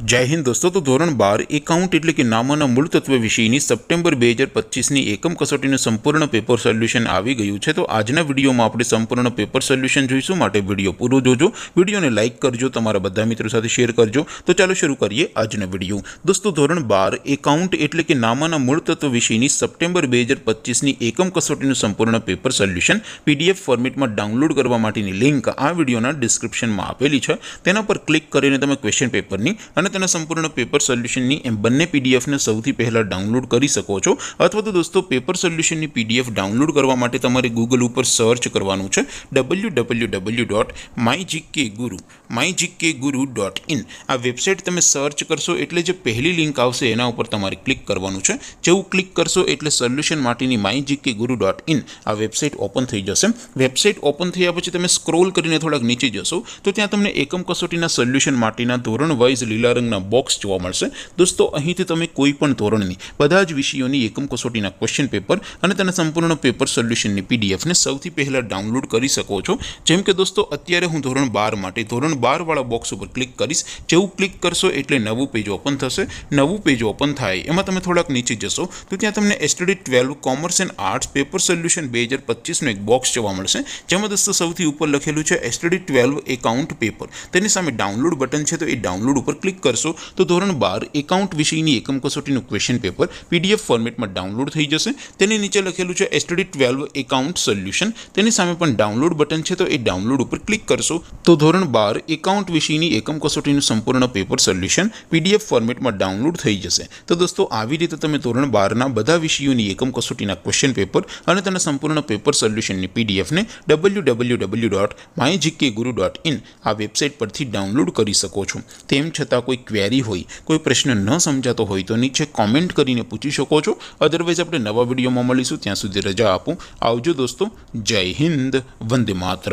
जय हिंद दोस्तों। तो धोरण 12 एकाउंट एटले कि नामोना मूल तत्व विषयनी सप्टेम्बर 2025 एकम कसोटीનું संपूर्ण पेपर सोल्यूशन આવી ગયું છે। तो આજના વિડીયોમાં આપણે સંપૂર્ણ પેપર સોલ્યુશન જોઈશું, માટે વિડીયો પૂરો જોજો, વિડીયોને લાઇક કરજો, તમારા બધા મિત્રો સાથે શેર કરજો। તો ચાલો શરૂ કરીએ આજનો વિડીયો। दोस्तों ધોરણ 12 એકાઉન્ટ એટલે કે નામોના મૂળ તત્વ વિષયની સપ્ટેમ્બર 2025 એકમ કસોટીનું સંપૂર્ણ પેપર સોલ્યુશન PDF ફોર્મેટમાં ડાઉનલોડ કરવા માટેની લિંક આ વિડીયોના ડિસ્ક્રિપ્શનમાં આપેલી છે। તેના પર ક્લિક કરીને તમે ક્વેશ્ચન પેપરની અને તેના સંपूर्ण पेपर सोल्यूशननी एम बंने पीडीएफ ने सौथी पहला डाउनलॉड करी सको छो। अथवा तो दोस्तों पेपर सोल्यूशननी पीडीएफ डाउनलॉड करवा माटे तमारे गूगल पर सर्च करवानुं छे www.mygkguru.in। आ वेबसाइट तमे सर्च करशो एटले जे पहली लिंक आवशे एना उपर तमारे क्लिक करवानुं छे। जेवुं क्लिक करशो एटले सोल्यूशन माटेनी mygkguru.in आ वेबसाइट ओपन थई जशे। वेबसाइट ओपन थया पछी तमे स्क्रॉल करीने थोड़ाक नीचे जशो तो त्यां तमने एकम कसोटीना सोल्यूशन माटेना धोरण वाइज लीला रंगना बॉक्स જોવા મળશે। दोस्तों અહીંથી તમે કોઈ પણ ધોરણની બધા જ વિષયોની એકમ કસોટીના ક્વેશ્ચન પેપર અને તેના સંપૂર્ણ પેપર સોલ્યુશનની પીડીએફ ને સૌથી પહેલા ડાઉનલોડ કરી શકો છો। જેમ કે દોસ્તો અત્યારે હું ધોરણ 12 માટે ધોરણ 12 વાળા બોક્સ ઉપર ક્લિક કરીશ। જેવું ક્લિક કરશો એટલે નવું પેજ ઓપન થશે। નવું પેજ ઓપન થાય એમાં તમે થોડાક નીચે જશો તો ત્યાં તમને STD 12 commerce and arts paper solution 2025 નો એક બોક્સ જોવા મળશે। જેમાં દોસ્તો સૌથી ઉપર લખેલું છે STD 12 એકાઉન્ટ પેપર। તેની સામે ડાઉનલોડ બટન છે, તો એ ડાઉનલોડ ઉપર ક્લિક કરશો तो ધોરણ 12 એકાઉન્ટ વિષયની એકમ કસોટીનું ક્વેશ્ચન પેપર PDF ફોર્મેટમાં ડાઉનલોડ થઈ જશે। તેની નીચે લખેલું છે STD 12 એકાઉન્ટ સોલ્યુશન। તેની સામે પણ ડાઉનલોડ બટન છે, તો એ ડાઉનલોડ ઉપર ક્લિક કરશો તો ધોરણ 12 એકાઉન્ટ વિષયની એકમ કસોટીનું સંપૂર્ણ પેપર સોલ્યુશન PDF ફોર્મેટમાં ડાઉનલોડ થઈ જશે। તો દોસ્તો આવી રીતે તમે ધોરણ 12 ના બધા વિષયોની એકમ કસોટીના ક્વેશ્ચન પેપર અને તેના સંપૂર્ણ પેપર સોલ્યુશનની PDF ને www.mygkguru.in આ વેબસાઇટ પરથી ડાઉનલોડ કરી શકો છો। તેમ છતાં કોઈ ક્વેરી હોય, कोई प्रश्न न समझातो होय तो नीचे कॉमेंट करीने पूछी शको छो। अदरवाइज आपणे नवा विडियोमां मळीशुं, त्यां सुधी रजा आपो। आवजो दोस्तों। जय हिंद, वंदे मातरम।